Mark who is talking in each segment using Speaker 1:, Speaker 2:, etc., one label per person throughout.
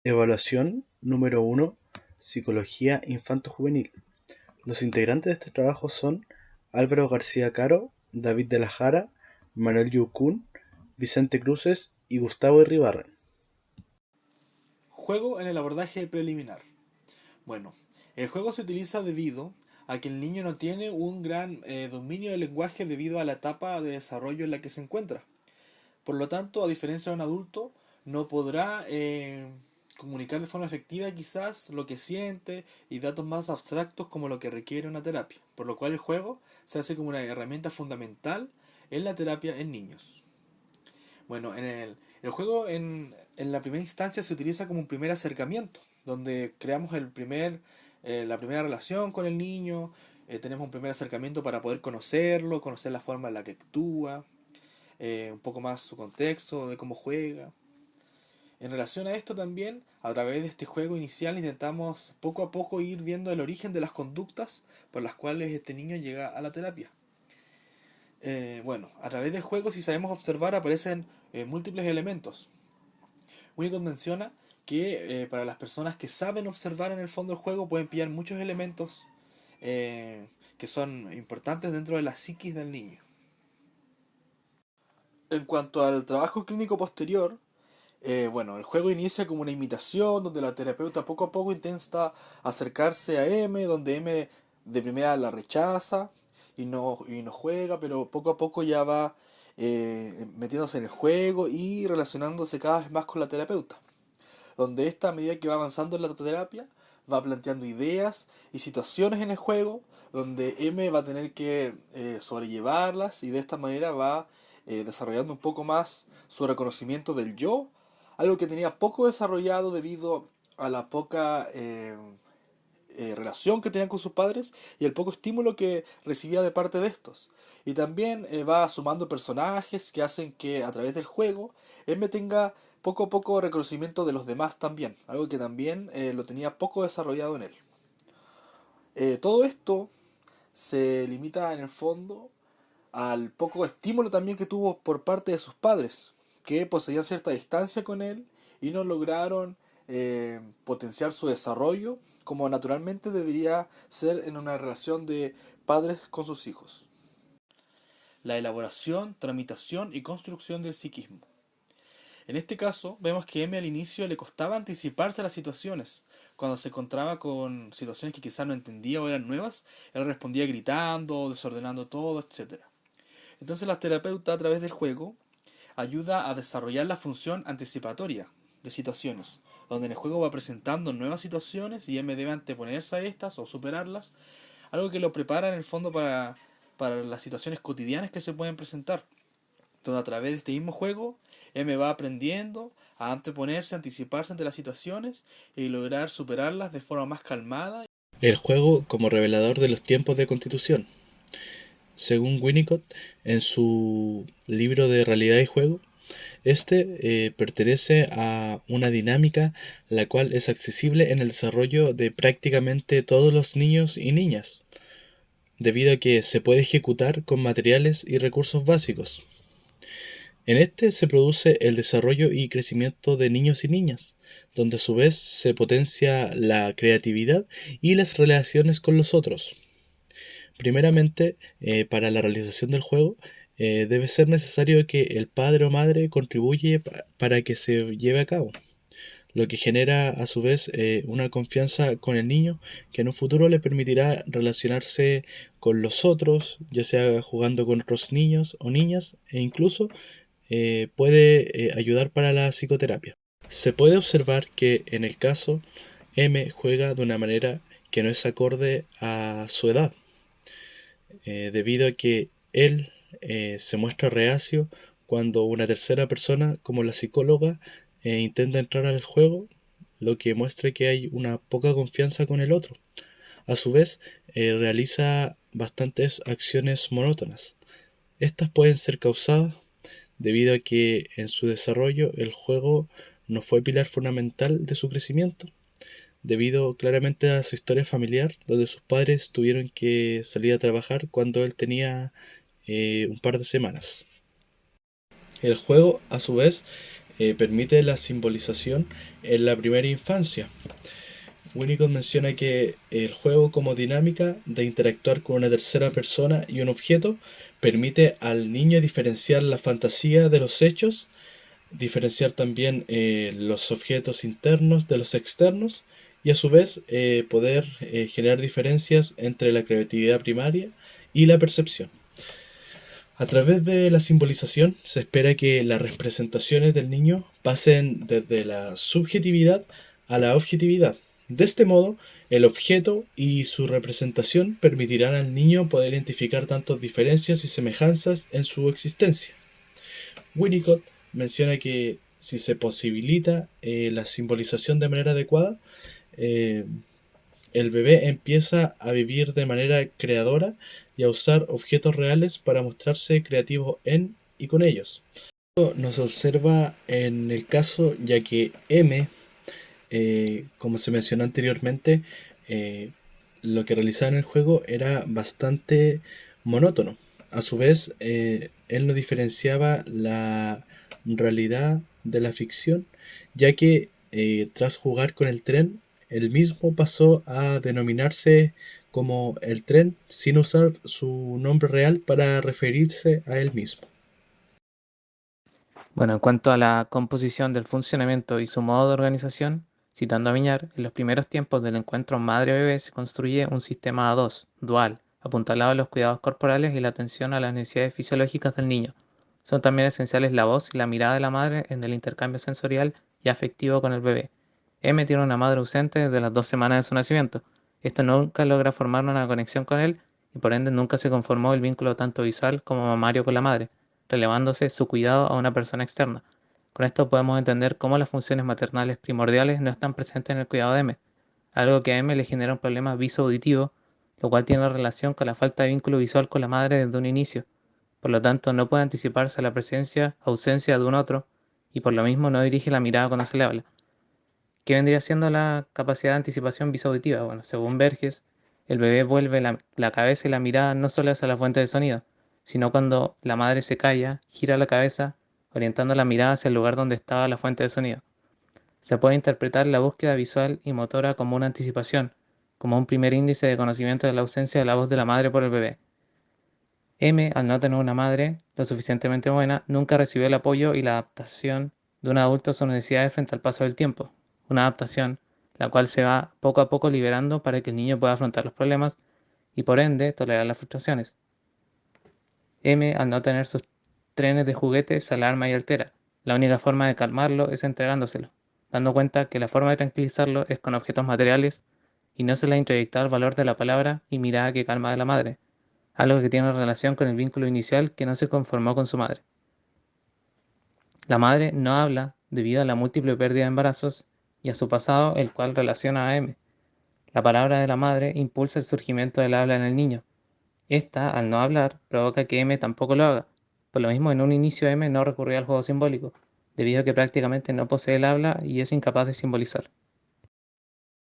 Speaker 1: Evaluación número 1: Psicología infanto-juvenil. Los integrantes de este trabajo son Álvaro García Caro, David de la Jara, Manuel Yucún, Vicente Cruces y Gustavo Irribarren.
Speaker 2: Juego en el abordaje preliminar. Bueno, el juego se utiliza debido a que el niño no tiene un gran dominio del lenguaje debido a la etapa de desarrollo en la que se encuentra. Por lo tanto, a diferencia de un adulto, no podrá comunicar de forma efectiva quizás lo que siente y datos más abstractos como lo que requiere una terapia. Por lo cual el juego se hace como una herramienta fundamental en la terapia en niños. Bueno, el juego en la primera instancia se utiliza como un primer acercamiento, donde creamos la primera relación con el niño, tenemos un primer acercamiento para poder conocerlo, conocer la forma en la que actúa, un poco más su contexto, de cómo juega. En relación a esto también, a través de este juego inicial intentamos poco a poco ir viendo el origen de las conductas por las cuales este niño llega a la terapia. Bueno, a través del juego, si sabemos observar, aparecen múltiples elementos. Winnicott menciona que para las personas que saben observar en el fondo del juego pueden pillar muchos elementos que son importantes dentro de la psiquis del niño. En cuanto al trabajo clínico posterior, bueno, el juego inicia como una imitación donde la terapeuta poco a poco intenta acercarse a M, donde M de primera la rechaza y no juega, pero poco a poco ya va metiéndose en el juego y relacionándose cada vez más con la terapeuta. Donde esta, a medida que va avanzando en la terapia, va planteando ideas y situaciones en el juego, donde M va a tener que sobrellevarlas y de esta manera va desarrollando un poco más su reconocimiento del yo, algo que tenía poco desarrollado debido a la poca relación que tenían con sus padres y el poco estímulo que recibía de parte de estos. Y también va sumando personajes que hacen que a través del juego él me tenga poco a poco reconocimiento de los demás también, algo que también lo tenía poco desarrollado en él. Todo esto se limita en el fondo al poco estímulo también que tuvo por parte de sus padres, que poseían cierta distancia con él y no lograron potenciar su desarrollo como naturalmente debería ser en una relación de padres con sus hijos. La elaboración, tramitación y construcción del psiquismo. En este caso, vemos que M al inicio le costaba anticiparse a las situaciones. Cuando se encontraba con situaciones que quizás no entendía o eran nuevas, él respondía gritando, desordenando todo, etcétera. Entonces la terapeuta a través del juego ayuda a desarrollar la función anticipatoria de situaciones, donde en el juego va presentando nuevas situaciones y él me debe anteponerse a estas o superarlas, algo que lo prepara en el fondo para las situaciones cotidianas que se pueden presentar, donde a través de este mismo juego él me va aprendiendo a anteponerse, anticiparse ante las situaciones y lograr superarlas de forma más calmada.
Speaker 1: El juego como revelador de los tiempos de Constitución. Según Winnicott, en su libro de Realidad y Juego, este pertenece a una dinámica la cual es accesible en el desarrollo de prácticamente todos los niños y niñas, debido a que se puede ejecutar con materiales y recursos básicos. En este se produce el desarrollo y crecimiento de niños y niñas, donde a su vez se potencia la creatividad y las relaciones con los otros. Primeramente, para la realización del juego, debe ser necesario que el padre o madre contribuye para que se lleve a cabo, lo que genera a su vez una confianza con el niño que en un futuro le permitirá relacionarse con los otros, ya sea jugando con otros niños o niñas, e incluso puede ayudar para la psicoterapia. Se puede observar que en el caso M juega de una manera que no es acorde a su edad, debido a que él se muestra reacio cuando una tercera persona, como la psicóloga, intenta entrar al juego, lo que muestra que hay una poca confianza con el otro. A su vez, realiza bastantes acciones monótonas. Estas pueden ser causadas debido a que en su desarrollo el juego no fue pilar fundamental de su crecimiento, debido claramente a su historia familiar, donde sus padres tuvieron que salir a trabajar cuando él tenía un par de semanas. El juego, a su vez, permite la simbolización en la primera infancia. Winnicott menciona que el juego como dinámica de interactuar con una tercera persona y un objeto permite al niño diferenciar la fantasía de los hechos, diferenciar también los objetos internos de los externos y a su vez poder generar diferencias entre la creatividad primaria y la percepción. A través de la simbolización se espera que las representaciones del niño pasen desde la subjetividad a la objetividad. De este modo, el objeto y su representación permitirán al niño poder identificar tantas diferencias y semejanzas en su existencia. Winnicott menciona que si se posibilita la simbolización de manera adecuada, eh, el bebé empieza a vivir de manera creadora y a usar objetos reales para mostrarse creativo en y con ellos. Esto nos observa en el caso ya que M, como se mencionó anteriormente, eh, lo que realizaba en el juego era bastante monótono. A su vez, él no diferenciaba la realidad de la ficción, ya que tras jugar con el tren, el mismo pasó a denominarse como el tren sin usar su nombre real para referirse a él mismo.
Speaker 3: Bueno, en cuanto a la composición del funcionamiento y su modo de organización, citando a Viñar, en los primeros tiempos del encuentro madre-bebé se construye un sistema A2, dual, apuntalado a los cuidados corporales y la atención a las necesidades fisiológicas del niño. Son también esenciales la voz y la mirada de la madre en el intercambio sensorial y afectivo con el bebé. M tiene una madre ausente desde las 2 semanas de su nacimiento. Esto nunca logra formar una conexión con él y por ende nunca se conformó el vínculo tanto visual como mamario con la madre, relevándose su cuidado a una persona externa. Con esto podemos entender cómo las funciones maternales primordiales no están presentes en el cuidado de M, algo que a M le genera un problema visoauditivo, lo cual tiene relación con la falta de vínculo visual con la madre desde un inicio. Por lo tanto, no puede anticiparse a la presencia o ausencia de un otro, y por lo mismo no dirige la mirada cuando se le habla. ¿Qué vendría siendo la capacidad de anticipación visoauditiva? Bueno, según Verges, el bebé vuelve la cabeza y la mirada no solo hacia la fuente de sonido, sino cuando la madre se calla, gira la cabeza, orientando la mirada hacia el lugar donde estaba la fuente de sonido. Se puede interpretar la búsqueda visual y motora como una anticipación, como un primer índice de conocimiento de la ausencia de la voz de la madre por el bebé. M, al no tener una madre lo suficientemente buena, nunca recibió el apoyo y la adaptación de un adulto a sus necesidades frente al paso del tiempo. Una adaptación, la cual se va poco a poco liberando para que el niño pueda afrontar los problemas y por ende tolerar las frustraciones. M, al no tener sus trenes de juguete, se alarma y altera. La única forma de calmarlo es entregándoselo, dando cuenta que la forma de tranquilizarlo es con objetos materiales y no se le ha introyectado el valor de la palabra y mirada que calma de la madre, algo que tiene relación con el vínculo inicial que no se conformó con su madre. La madre no habla debido a la múltiple pérdida de embarazos y a su pasado, el cual relaciona a M. La palabra de la madre impulsa el surgimiento del habla en el niño. Esta, al no hablar, provoca que M tampoco lo haga. Por lo mismo, en un inicio M no recurrió al juego simbólico, debido a que prácticamente no posee el habla y es incapaz de simbolizar.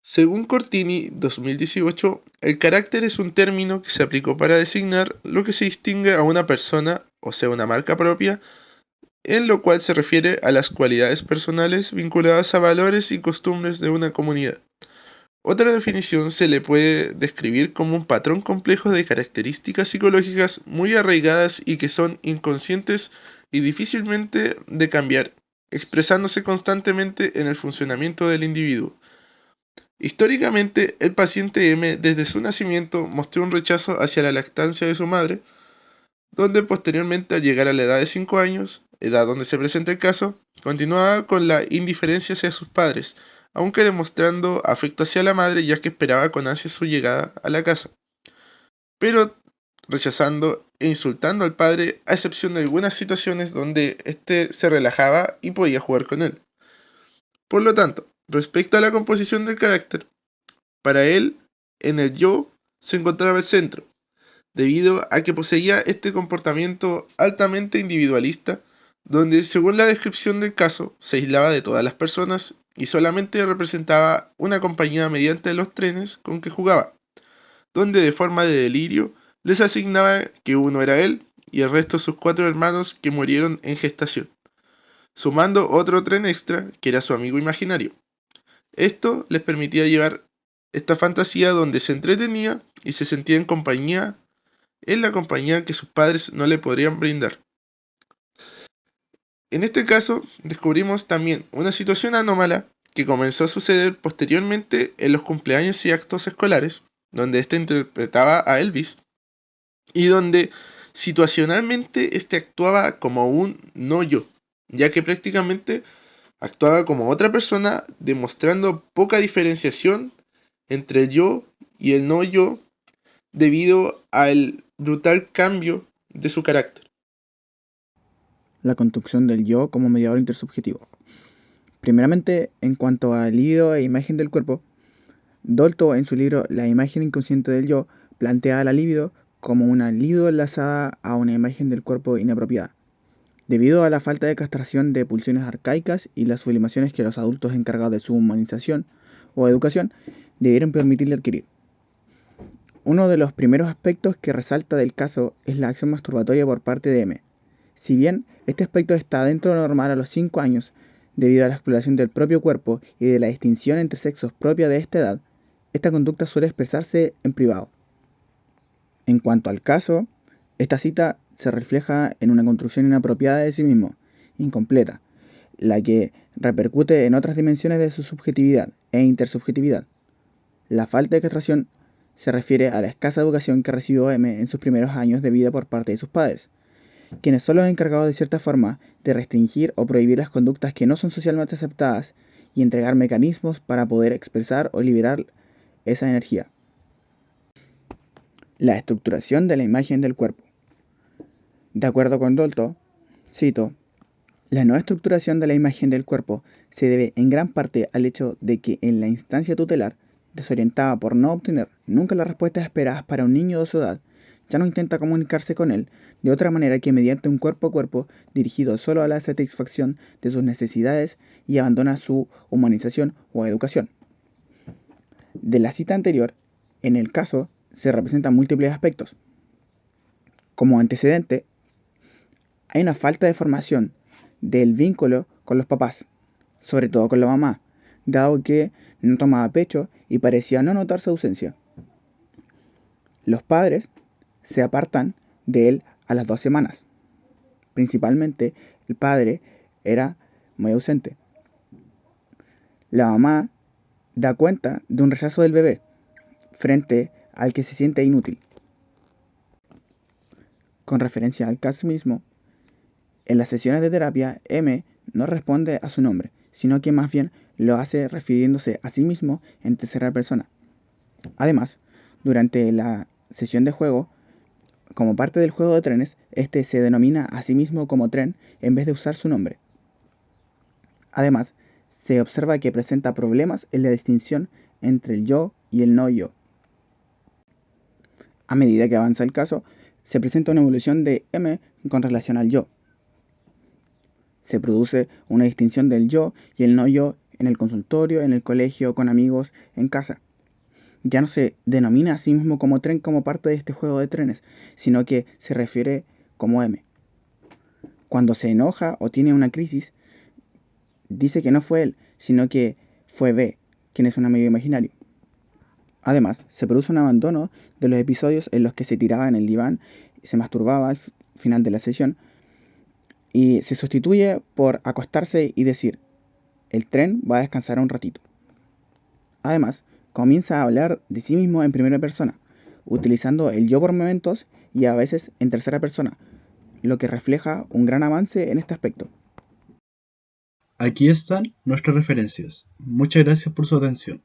Speaker 4: Según Cortini, 2018, el carácter es un término que se aplicó para designar lo que se distingue a una persona, o sea, una marca propia, en lo cual se refiere a las cualidades personales vinculadas a valores y costumbres de una comunidad. Otra definición se le puede describir como un patrón complejo de características psicológicas muy arraigadas y que son inconscientes y difícilmente de cambiar, expresándose constantemente en el funcionamiento del individuo. Históricamente, el paciente M desde su nacimiento mostró un rechazo hacia la lactancia de su madre, donde posteriormente al llegar a la edad de 5 años, edad donde se presenta el caso, continuaba con la indiferencia hacia sus padres, aunque demostrando afecto hacia la madre ya que esperaba con ansia su llegada a la casa, pero rechazando e insultando al padre a excepción de algunas situaciones donde éste se relajaba y podía jugar con él. Por lo tanto, respecto a la composición del carácter, para él, en el yo se encontraba el centro, debido a que poseía este comportamiento altamente individualista, donde según la descripción del caso se aislaba de todas las personas y solamente representaba una compañía mediante los trenes con que jugaba, donde de forma de delirio les asignaba que uno era él y el resto sus 4 hermanos que murieron en gestación. sumando otro tren extra que era su amigo imaginario. Esto les permitía llevar esta fantasía donde se entretenía y se sentía en la compañía que sus padres no le podrían brindar. En este caso, descubrimos también una situación anómala que comenzó a suceder posteriormente en los cumpleaños y actos escolares, donde éste interpretaba a Elvis, y donde situacionalmente este actuaba como un no yo, ya que prácticamente actuaba como otra persona, demostrando poca diferenciación entre el yo y el no yo debido al brutal cambio de su carácter.
Speaker 5: La construcción del yo como mediador intersubjetivo. Primeramente, en cuanto al libido e imagen del cuerpo, Dolto en su libro La imagen inconsciente del yo plantea la libido como una libido enlazada a una imagen del cuerpo inapropiada, debido a la falta de castración de pulsiones arcaicas y las sublimaciones que los adultos encargados de su humanización o educación debieron permitirle adquirir. Uno de los primeros aspectos que resalta del caso es la acción masturbatoria por parte de M. Si bien este aspecto está dentro de lo normal a los 5 años, debido a la exploración del propio cuerpo y de la distinción entre sexos propia de esta edad, esta conducta suele expresarse en privado. En cuanto al caso, esta cita se refleja en una construcción inapropiada de sí mismo, incompleta, la que repercute en otras dimensiones de su subjetividad e intersubjetividad. La falta de castración se refiere a la escasa educación que recibió M en sus primeros años de vida por parte de sus padres, quienes son los encargados de cierta forma de restringir o prohibir las conductas que no son socialmente aceptadas y entregar mecanismos para poder expresar o liberar esa energía. La estructuración de la imagen del cuerpo. De acuerdo con Dolto, cito, la no estructuración de la imagen del cuerpo se debe en gran parte al hecho de que en la instancia tutelar, desorientada por no obtener nunca las respuestas esperadas para un niño de su edad, ya no intenta comunicarse con él de otra manera que mediante un cuerpo a cuerpo dirigido solo a la satisfacción de sus necesidades y abandona su humanización o educación. De la cita anterior, en el caso, se representan múltiples aspectos. Como antecedente, hay una falta de formación del vínculo con los papás, sobre todo con la mamá, dado que no tomaba pecho y parecía no notar su ausencia. Los padres se apartan de él a las 2 semanas. Principalmente, el padre era muy ausente. La mamá da cuenta de un rechazo del bebé frente al que se siente inútil. Con referencia al caso mismo, en las sesiones de terapia, M no responde a su nombre, sino que más bien lo hace refiriéndose a sí mismo en tercera persona. Además, durante la sesión de juego, como parte del juego de trenes, este se denomina a sí mismo como tren en vez de usar su nombre. Además, se observa que presenta problemas en la distinción entre el yo y el no yo. A medida que avanza el caso, se presenta una evolución de M con relación al yo. Se produce una distinción del yo y el no yo en el consultorio, en el colegio, con amigos, en casa. Ya no se denomina a sí mismo como tren como parte de este juego de trenes, sino que se refiere como M. Cuando se enoja o tiene una crisis, dice que no fue él, sino que fue B, quien es un amigo imaginario. Además, se produce un abandono de los episodios en los que se tiraba en el diván, se masturbaba al final de la sesión, y se sustituye por acostarse y decir, el tren va a descansar un ratito. Además, comienza a hablar de sí mismo en primera persona, utilizando el yo por momentos y a veces en tercera persona, lo que refleja un gran avance en este aspecto.
Speaker 1: Aquí están nuestras referencias. Muchas gracias por su atención.